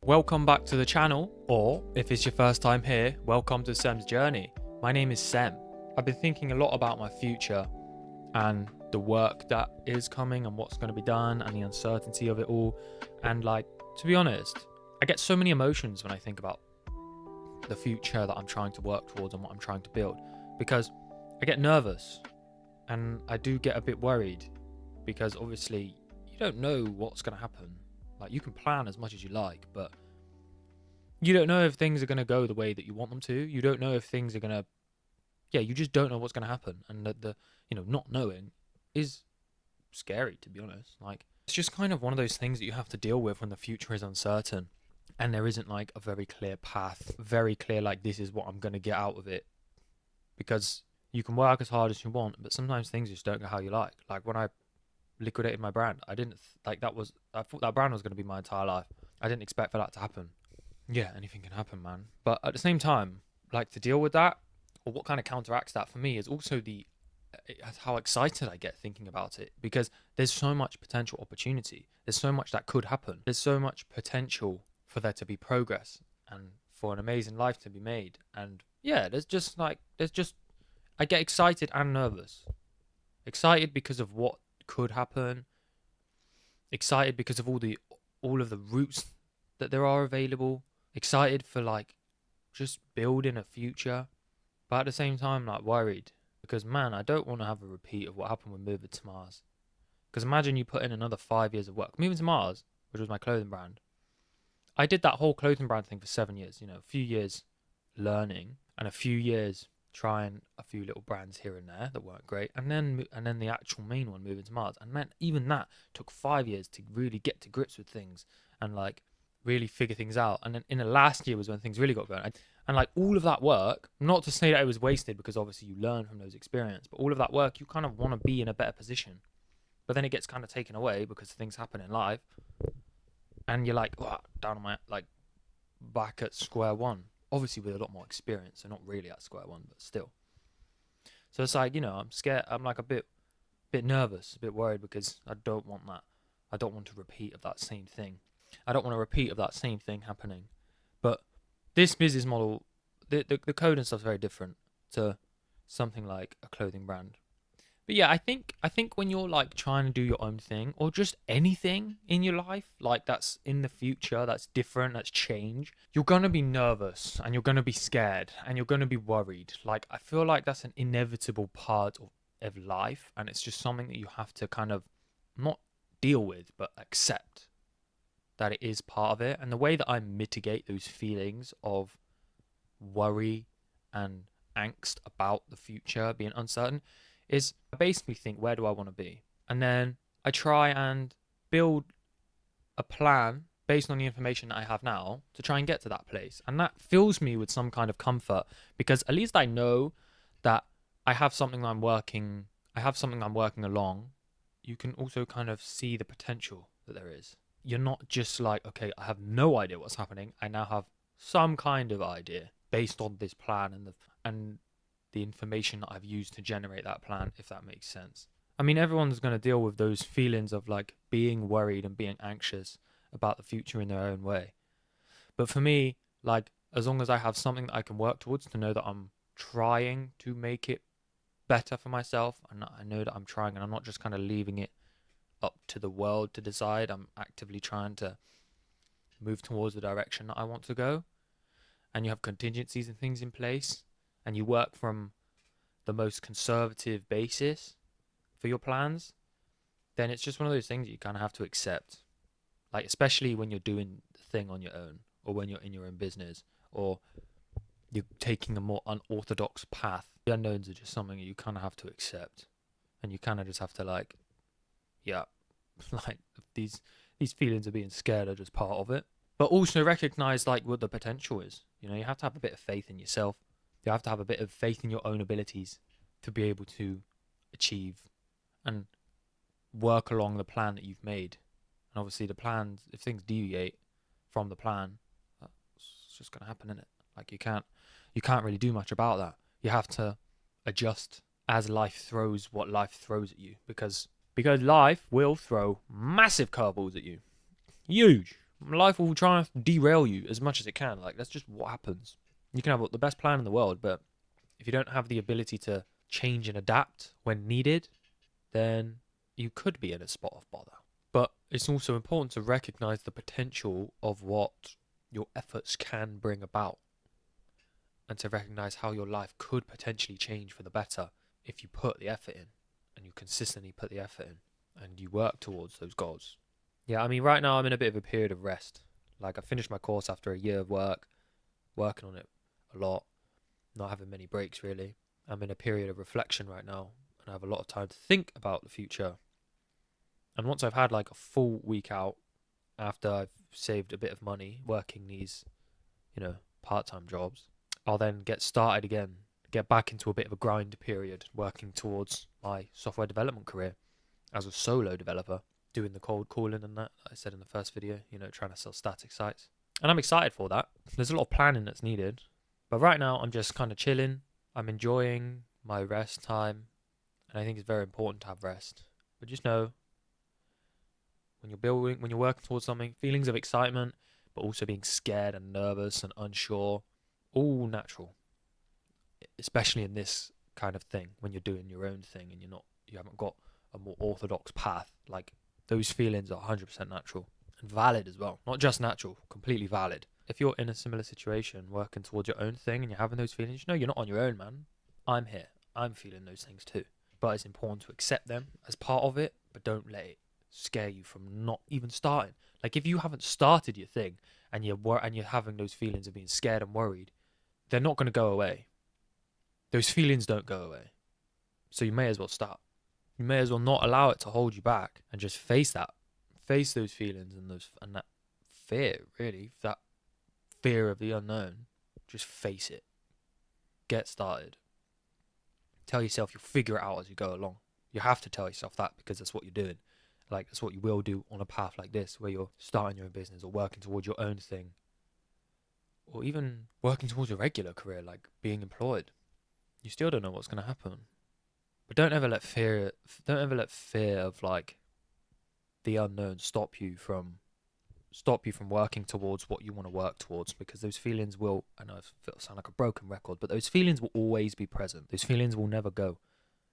Welcome back to the channel, or if it's your first time here, welcome to Sems Journey. My name is Sem. I've been thinking a lot about my future and the work that is coming and what's going to be done and the uncertainty of it all. And to be honest, I get so many emotions when I think about the future that I'm trying to work towards and what I'm trying to build, because I get nervous and I do get a bit worried because obviously you don't know what's going to happen. Like, you can plan as much as you like, but you don't know if things are going to go the way that you want them to. You don't know if things are going to, you just don't know what's going to happen. And the not knowing is scary, to be honest. Like, it's just kind of one of those things that you have to deal with when the future is uncertain and there isn't like a very clear path, very clear, like, this is what I'm going to get out of it. Because you can work as hard as you want, but sometimes things just don't go how you like. Like, when I liquidated my brand, I didn't I thought that brand was going to be my entire life. I didn't expect for that to happen. Yeah, anything can happen, man. But at the same time, like, to deal with that, or what kind of counteracts that for me, is also how excited I get thinking about it, because there's so much potential opportunity. There's so much that could happen. There's so much potential for there to be progress and for an amazing life to be made. And yeah, I get excited and nervous. Excited because of what could happen. Excited because of all of the routes that there are available. Excited for like just building a future, but at the same time like worried, because man, I don't want to have a repeat of what happened with moving to Mars. Because imagine you put in another 5 years of work. Moving to Mars, which was my clothing brand, I did that whole clothing brand thing for 7 years. A few years learning and a few years trying a few little brands here and there that weren't great, and then the actual main one, moving to Mars. And man, even that took 5 years to really get to grips with things and like really figure things out. And then in the last year was when things really got going. And like, all of that work, not to say that it was wasted, because obviously you learn from those experiences, but all of that work, you kind of want to be in a better position, but then it gets kind of taken away because things happen in life, and you're like, oh, down on my, like, back at square one, obviously with a lot more experience, so not really at square one, but still. So it's like, I'm scared. I'm like a bit nervous, a bit worried, because I don't want that. I don't want a repeat of that same thing. I don't want a repeat of that same thing happening. But this business model, the code and stuff is very different to something like a clothing brand. But yeah, I think when you're like trying to do your own thing, or just anything in your life, like that's in the future, that's different, that's change, you're gonna be nervous and you're gonna be scared and you're gonna be worried. Like, I feel like that's an inevitable part of life, and it's just something that you have to kind of not deal with, but accept that it is part of it. And the way that I mitigate those feelings of worry and angst about the future being uncertain is, I basically think, where do I want to be? And then I try and build a plan based on the information that I have now to try and get to that place. And that fills me with some kind of comfort, because at least I know that I have something I'm working along. You can also kind of see the potential that there is. You're not just like, okay, I have no idea what's happening. I now have some kind of idea based on this plan and the information that I've used to generate that plan, if that makes sense. I mean, everyone's going to deal with those feelings of like being worried and being anxious about the future in their own way. But for me, like, as long as I have something that I can work towards, to know that I'm trying to make it better for myself, and I know that I'm trying, and I'm not just kind of leaving it up to the world to decide. I'm actively trying to move towards the direction that I want to go. And you have contingencies and things in place, and you work from the most conservative basis for your plans, then it's just one of those things that you kind of have to accept. Like, especially when you're doing the thing on your own, or when you're in your own business, or you're taking a more unorthodox path. The unknowns are just something you kind of have to accept, and you kind of just have to, like, yeah, like, these feelings of being scared are just part of it. But also recognize like what the potential is. You have to have a bit of faith in yourself. You have to have a bit of faith in your own abilities to be able to achieve and work along the plan that you've made. And obviously the plan, if things deviate from the plan, it's just gonna happen, innit? Like, you can't really do much about that. You have to adjust as life throws what life throws at you, because life will throw massive curveballs at you. Huge. Life will try and derail you as much as it can. Like, that's just what happens. You can have the best plan in the world, but if you don't have the ability to change and adapt when needed, then you could be in a spot of bother. But it's also important to recognize the potential of what your efforts can bring about, and to recognize how your life could potentially change for the better if you put the effort in, and you consistently put the effort in, and you work towards those goals. Yeah, I mean, right now I'm in a bit of a period of rest. Like, I finished my course after a year of working on it a lot, not having many breaks really. I'm in a period of reflection right now, and I have a lot of time to think about the future. And once I've had like a full week out, after I've saved a bit of money working these, part-time jobs, I'll then get started again, get back into a bit of a grind period, working towards my software development career as a solo developer, doing the cold calling and that I said in the first video, trying to sell static sites. And I'm excited for that. There's a lot of planning that's needed. But right now, I'm just kind of chilling. I'm enjoying my rest time. And I think it's very important to have rest. But just know, when you're working towards something, feelings of excitement, but also being scared and nervous and unsure, all natural. Especially in this kind of thing, when you're doing your own thing and you haven't got a more orthodox path. Like, those feelings are 100% natural and valid as well. Not just natural, completely valid. If you're in a similar situation, working towards your own thing and you're having those feelings, you're not on your own, man. I'm here. I'm feeling those things too. But it's important to accept them as part of it, but don't let it scare you from not even starting. Like, if you haven't started your thing and you're having those feelings of being scared and worried, they're not going to go away. Those feelings don't go away. So you may as well start. You may as well not allow it to hold you back and just face that. Face those feelings and that fear, really. That fear of the unknown. Just face it. Get started. Tell yourself you'll figure it out as you go along. You have to tell yourself that, because that's what you're doing. Like, that's what you will do on a path like this, where you're starting your own business or working towards your own thing. Or even working towards a regular career, like being employed. You still don't know what's going to happen. But don't ever let fear of like the unknown stop you from working towards what you want to work towards, because those feelings will, I know I sound like a broken record, but those feelings will always be present. Those feelings will never go.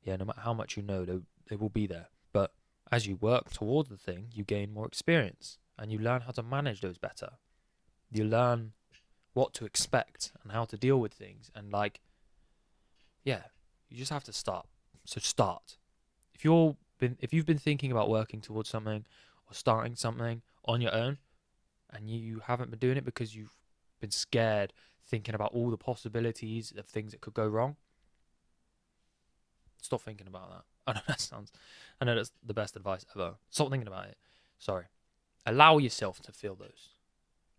Yeah, no matter how much they will be there. But as you work towards the thing, you gain more experience and you learn how to manage those better. You learn what to expect and how to deal with things, and you just have to start. So start. If you've been thinking about working towards something or starting something on your own, and you haven't been doing it because you've been scared, thinking about all the possibilities of things that could go wrong, stop thinking about that. I know that's the best advice ever. Stop thinking about it. Sorry. Allow yourself to feel those.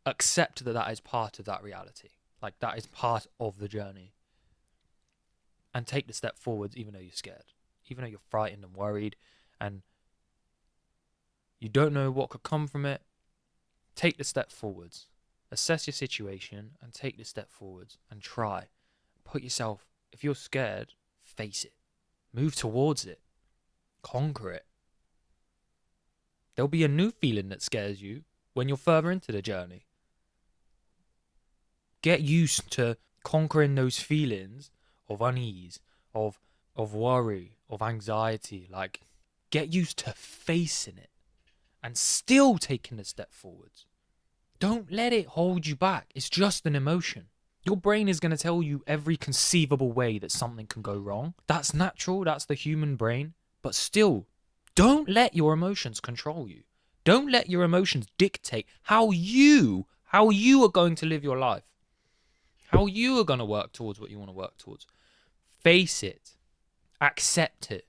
Accept that is part of that reality. Like, that is part of the journey. And take the step forwards even though you're scared. Even though you're frightened and worried and you don't know what could come from it. Take the step forwards. Assess your situation and take the step forwards and try. Put yourself, if you're scared, face it. Move towards it. Conquer it. There'll be a new feeling that scares you when you're further into the journey. Get used to conquering those feelings of unease, of worry, of anxiety. Like, get used to facing it and still taking a step forwards. Don't let it hold you back. It's just an emotion. Your brain is going to tell you every conceivable way that something can go wrong. That's natural. That's the human brain. But still, don't let your emotions control you. Don't let your emotions dictate how you are going to live your life. How you are going to work towards what you want to work towards. Face it. Accept it.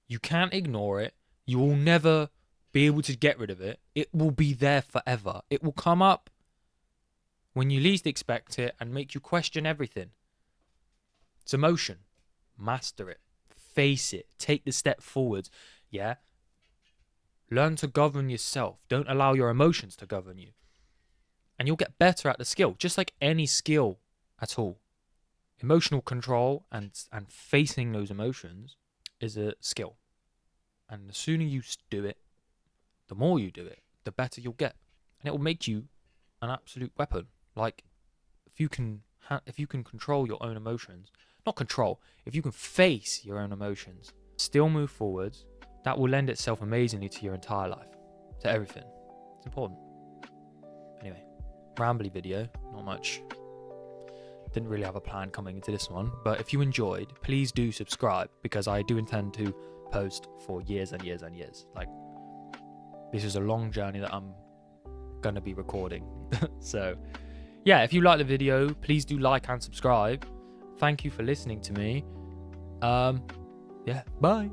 You can't ignore it. You will never be able to get rid of it. It will be there forever. It will come up when you least expect it and make you question everything. It's emotion. Master it. Face it. Take the step forwards. Yeah? Learn to govern yourself. Don't allow your emotions to govern you. And you'll get better at the skill, just like any skill at all. Emotional control and facing those emotions is a skill. And the sooner you do it, the more you do it, the better you'll get. and it will make you an absolute weapon. Like, if you can control your own emotions, not control, if you can face your own emotions, still move forwards, that will lend itself amazingly to your entire life, to everything. It's important. Anyway, rambly video, not much. Didn't really have a plan coming into this one, but if you enjoyed, please do subscribe, because I do intend to post for years and years and years. Like, this is a long journey that I'm gonna be recording. So yeah, if you like the video, please do like and subscribe. Thank you for listening to me. Yeah, bye.